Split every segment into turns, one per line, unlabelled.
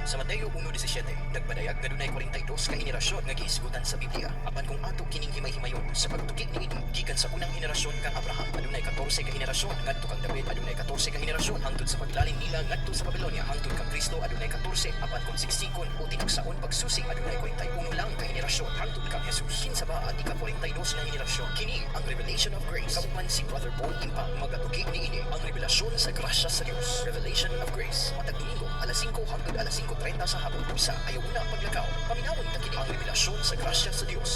Sa Mateo 1:17, nagpadayag nga dunay 42 ka henerasyon nga gihisgutan sa Biblia. Apan kung ato kining himay-himayon sa pagtuki niini gikan sa unang henerasyon kang Abraham adunay 14 ka henerasyon, ngadto kang David adunay 14 ka henerasyon, hangtod sa paglaling nila ngadto sa Babilonia, hangtod kang Kristo adunay 14, apan kung siksikon o tinagsaon pagsusi adunay 41 lang ka henerasyon, hangtod kang Jesus. Kinsa ba ang ika-42 na henerasyon? Kini ang Revelation of Grace. Kauman si Brother Paul Impang magatuki niini ang revelasyon sa grasya sa Dios. Revelation of Grace. Matag Domingo, alas 5 hangtod alas 5:30 sa hapon. Usa ayaw na paglakaw. Paminawon ta kini ang revelasyon sa grasya sa Dios.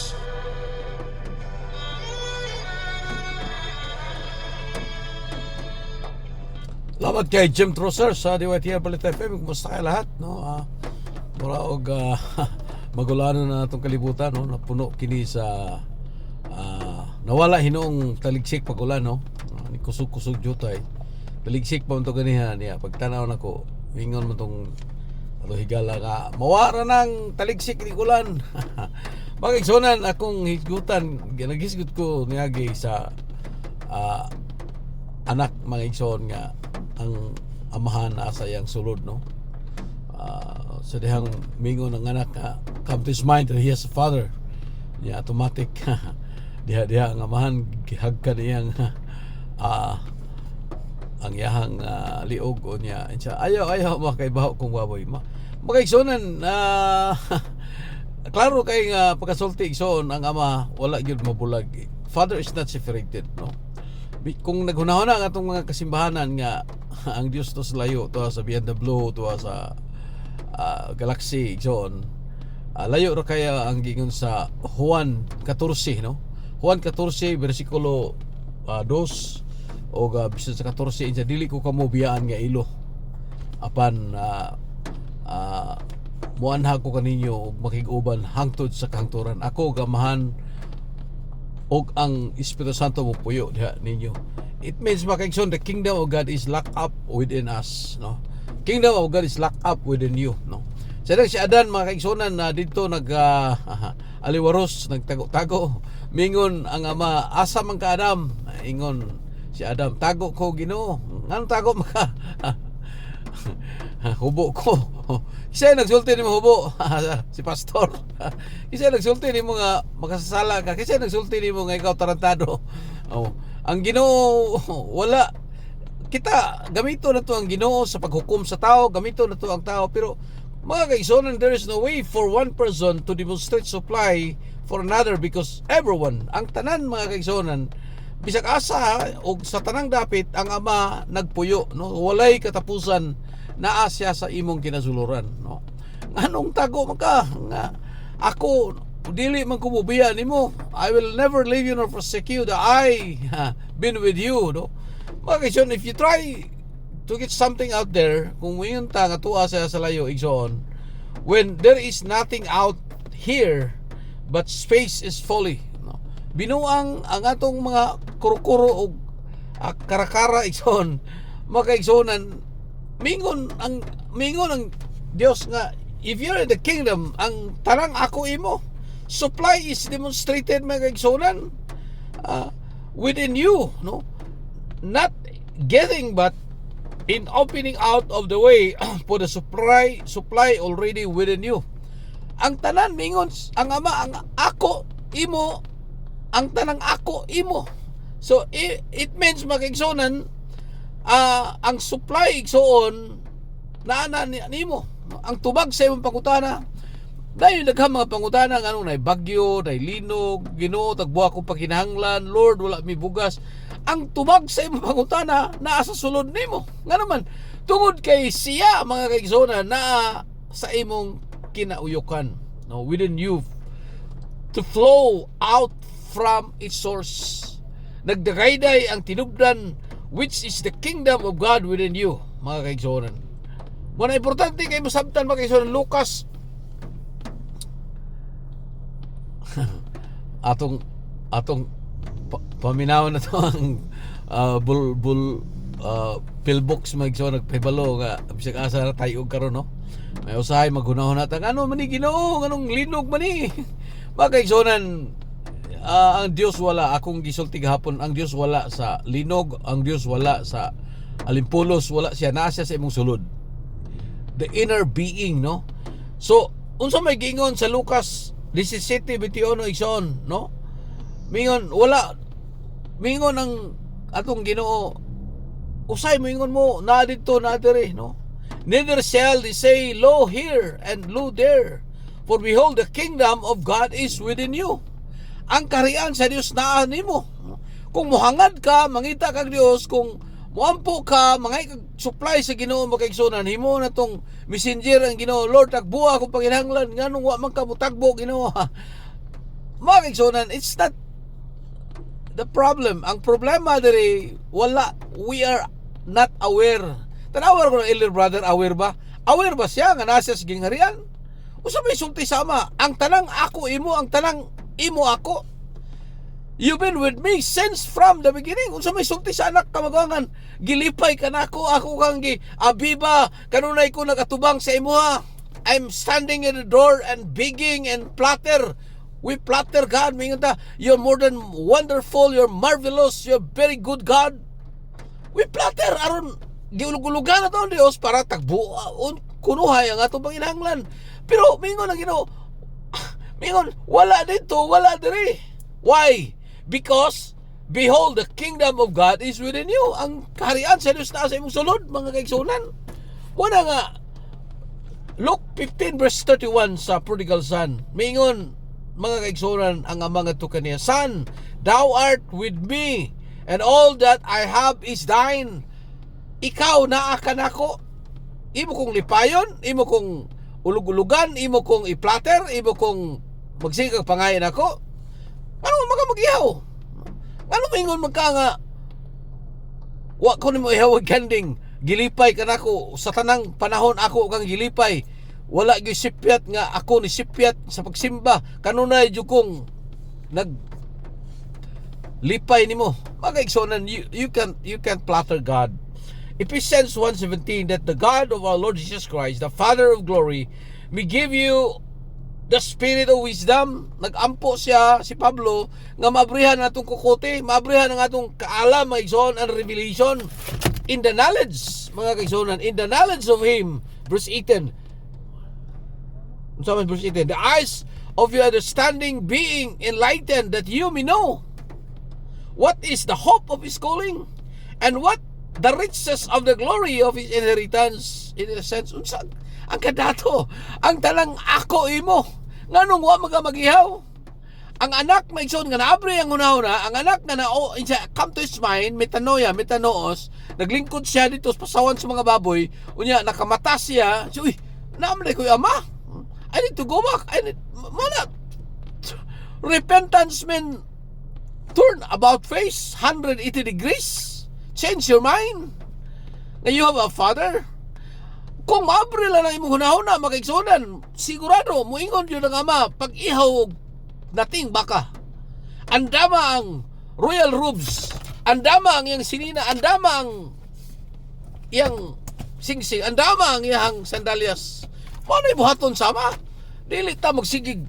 Salamat kay Jim Trosser sa DYTR Balita FM. Kumusta kayo lahat? No? Mura og magulanon na itong kalibutan. No? Napuno kini sa nawala hinoong taligsik pagulan. No? Ni kusog-kusog jutay. Taligsik pa ito ganihan niya. Pagtanaw na ko, hingon mo itong higala ka. Mawara ng taligsik ni kulan. Magigsonan akong hisgutan. Naghisgut ko niyagi sa anak mga igsoon nga ang amahan na sa iyang sulod, no? Sa dihang mingon ng anak come to his mind that he has a father. Yeah, automatic diha ang amahan gihagkan iyang ang iyahang liog o niya. Ayaw makaibaho kung baboy. Magigsonan klaro kay nga pagkasulti igsoon ang ama wala gyud mabulag. Father is not separated, no? Kung naghunahuna ang atong mga kasimbahanan nga ang Dios to sa layo, to sa beyond the blue, to sa galaxy zone, layo ra kaya ang gingon sa Juan 14, no? Juan 14 bersikulo 2 o bisan sa 14 insa dili ko kamo biyaan nga ilo apan muanha ko kaninyo og makig-uban hangtod sa kahangturan. Ako gamahan og ang Espiritu Santo mo puyo diha ninyo. It means makaigsoon the kingdom of God is locked up within us, no? Kingdom of God is locked up within you, no? Sadang si Adan mga kaigsonan na dito aliwaros nagtago-tago. Mingon ang ama, asa man ka Adam? Ingon si Adam, tago ko Ginoo. Ngano tago maka? Hubo ko. Kisay nagsulti ni mo hubo? Si pastor. Kisay nagsulti ni mo nga makasasala ka? Kisay nagsulti ni mo nga ikaw tarantado? Oh, ang Ginoo wala. Kita gamito na to ang Ginoo sa paghukom sa tao, gamito na to ang tao, pero mga kaisonan, there is no way for one person to demonstrate supply for another because everyone, ang tanan mga kaisonan, bisag asa o sa tanang dapit ang ama nagpuyo, no? Walay katapusan naa siya sa imong kinasuluran, no? Anong tago maka nga ako dili man ko mubiya nimo, I will never leave you nor forsake you, that I been with you, no? Mga kaisonan, if you try to get something out there, kung ngayon ta nga tuwa sa layo igsoon, when there is nothing out here but space is folly, no? Binuang ang atong mga kurukuro o karakara igsoon, mga igsoonan, mingon ang Dios nga if you're in the kingdom ang tanang ako imo, supply is demonstrated mga igsoonan within you, no? Not getting but in opening out of the way for the supply already within you. Ang tanan mingon ang ama ang ako imo, ang tanang ako imo. So it means makigsonan ang supply igsoon naana nimo. Ang tubag sa imong pangutana dahil daghang mga pangutana nga nay bagyo, nay linog, Ginoo tagbuha ko pagkinahanglan, Lord wala mi bugas. Ang tubag sa imong pangutana naa sa sulod nimo. Nga naman tungod kay siya mga kaigsoona naa sa imong kinauyokan, no, within you to flow out from its source. Nagdagayday ang tinubdan which is the kingdom of God within you, mga kaigsoona. Muna importante kay masabtan mga kaigsoona, Lucas atong paminaw na to ang pillbox magso nagpibalo nga bisag asa na tayo karon, no? May usahay maghunahon nata ano man ni Ginoo nganong linog man ni magkaigsonan. Ang Dios wala, akong gisulti gahapon, ang Dios wala sa linog, ang Dios wala sa alimpulos, wala siya, naa siya sa imong sulod. the inner being, no? So unsa may giingon sa Lucas 17:21 ison, no? Mingon ang atong Ginoo, usay moingon mo na dito na diri, no? Neither shall they say, lo here and lo there, for behold, the kingdom of God is within you. Ang kaharian sa Dios naa nimo. Kung mohangad ka, mangita kag Dios, kung muampo ka, mangay kag supply sa Ginoo makaigsunan, himo na tong messenger ang Ginoo, Lord, tagbuha akong panginahanglan, nganong wa man ka mutagbo Ginoo. Makaigsunan, it's not the problem. Ang problema diri, we are not aware. Tanawar ko ng elder brother, aware ba? Aware ba siya nga nasa sa gingharian? Usa may sulti sama, ang tanang ako imo, ang tanang imo ako. You've been with me since from the beginning. Unsa may sulti sa anak kamagangan, gilipay ka nako, ako kang abiba, kanunay ko nagatubang sa imuha. I'm standing in the door and begging and platter. We platter God, mingon ta, you're more than wonderful, you're marvelous, you're very good God. We platter aron giulugulugan na taon Dios para tagbo kunuhay ang atong panginahanglan. Pero mingon ang Ginoo, mingon wala dito, wala diri. Why? Because behold, the kingdom of God is within you. Ang kaharian sa Dios naa sa imong sulod, mga kaigsunan. Wala nga Luke 15 verse 31 sa prodigal son. Mingon mga kaigsunan ang ama ngadto kaniya, Son, thou art with me, and all that I have is thine. Ikaw naa ka nako. Imo kong lipayon, imo kong ulug-ulugan, imo kong i-platter, imo kong magsigag pangayon ako. Ano magamagihaw? Ano mingon magka nga wa ko nimo ihawag kanding, gilipay ka nako sa tanang panahon ako kang gilipay. Wala gyud sipyat nga ako ni sipyat sa pagsimba. Kanunay jud kong nag lipay nimo. Magaigsonan, you can't platter God. Ephesians 1:17, that the God of our Lord Jesus Christ, the Father of glory, may give you the spirit of wisdom. Nagampo siya, si Pablo, nga maabrihan ang atong kukote, maabrihan ang atong kaalam, maigsoon, and revelation in the knowledge, mga kaigsonan, in the knowledge of Him. Verse 18. Verse 18, the eyes of your understanding being enlightened, that you may know what is the hope of His calling, and what the riches of the glory of His inheritance. In a sense, unsa ang kadato, ang talang ako imo, nganong wa magamagihaw. Ang anak maigsoon nga naabri ang hunahuna, ang anak nga come to his mind, metanoos, naglingkod siya dito sa pasawan sa mga baboy, unya nakamata siya, so, uy, naamlay ko ama, I need to go back, repentance mean turn about face 180 degrees. Change your mind. Na you have a father. Kung maabre lang ang imong hunahuna, makaigsunan, sigurado, muingon yun ang ama, pag ihaw nating baka, andama ang royal robes, andama ang iyang sinina, andama ang iyang singsing, andama ang iyang sandalyas. Paano ibuhaton sama? Dili ta magsigig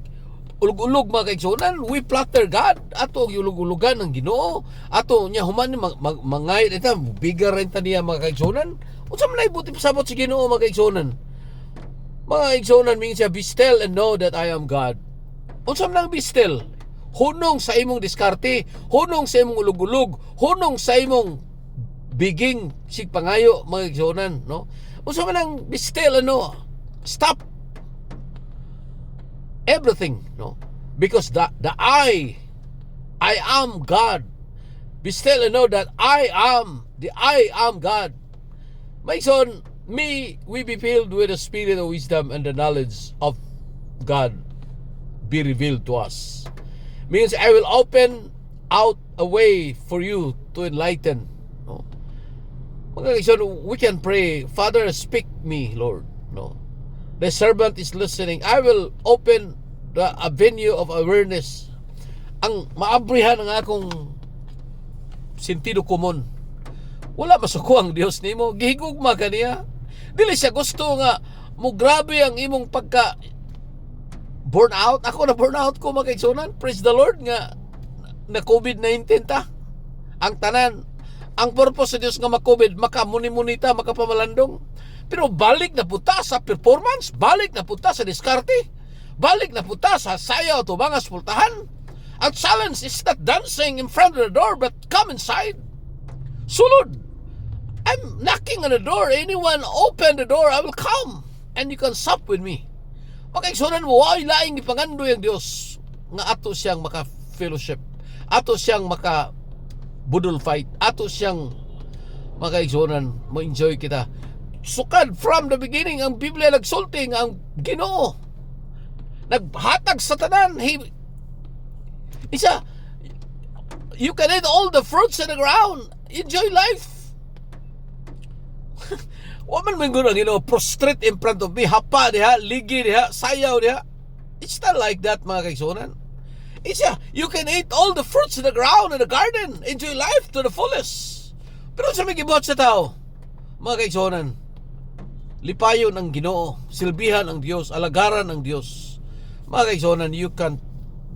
ulog-ulog mga kaigsunan. We platter God. Ato ulog-ulogan ng Ginoo. Ato niya human mangay ita bigger renta niya mga kaigsunan. Unsa man ibuti pasabot si Ginoo mga kaigsunan? Mga kaigsunan means be still and know that I am God. Unsa man be still? Hunong sa imong diskarte, hunong sa imong ulog-ulog, hunong sa imong biging sig pangayo mga kaigsunan, no? Unsa man be still and know? Stop everything, no? Because the I am God. Be still and know that I am God. My son, we be filled with the spirit of wisdom and the knowledge of God be revealed to us. Means I will open out a way for you to enlighten, no? Mga son, we can pray, Father, speak me, Lord, no? The servant is listening. I will open the avenue of awareness. Ang maabrihan ng akong sentido komon. Wala masuko ang Dios nimo. Gihigugma ka niya. Dili siya gusto nga mo grabe ang imong pagka burn out. Ako na burn out ko mga kaigsunan. Praise the Lord nga na COVID-19 ta. Ang tanan. Ang purpose sa Dios nga ma-COVID, makamuni-munita, makapamalandong. Pero balik na punta sa performance, balik na punta sa diskarte, balik na punta sa sayaw to mga pultahan. Ang challenge is not dancing in front of the door, but come inside. Sulod. I'm knocking on the door. Anyone open the door, I will come. And you can sup with me. Makaigsunan mo, ay laing ipangandoy ang Diyos nga ato siyang maka-fellowship, ato siyang maka-budol fight, ato siyang makaigsunan, mo-enjoy kita. Sukad from the beginning, ang Biblia nagsulting, ang Ginoo naghatag sa tanan. You can eat all the fruits in the ground. Enjoy life. Waman man gano'n, prostrate in front of me, hapa diha, ligi diha, sayaw diha. It's not like that, mga kaigsunan. You can eat all the fruits in the ground, in the garden. Enjoy life to the fullest. Pero sa may gibuhat sa tao, mga kaigsunan, lipayon ang Ginoo, silbihan ang Diyos, alagaran ang Diyos. Mga kaigsunan, you can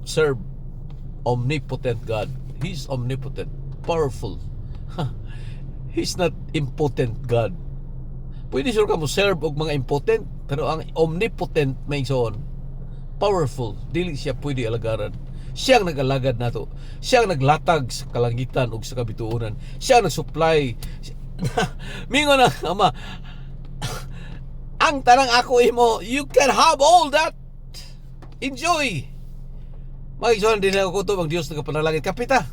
serve omnipotent God. He's omnipotent, powerful. He's not impotent God. Pwede sure ka mo serve og mga impotent, pero ang omnipotent may son, powerful, dili siya pwede alagaran. Siyang nag-alagad nato. Siyang naglatag sa kalangitan ug sa kabituonan. Siya nag-supply. Mingon na, Ama, ang tanang ako imo, you can have all that. Enjoy. Magigsoon din ako kutob ang Diyos nagapanalangin. Kapita.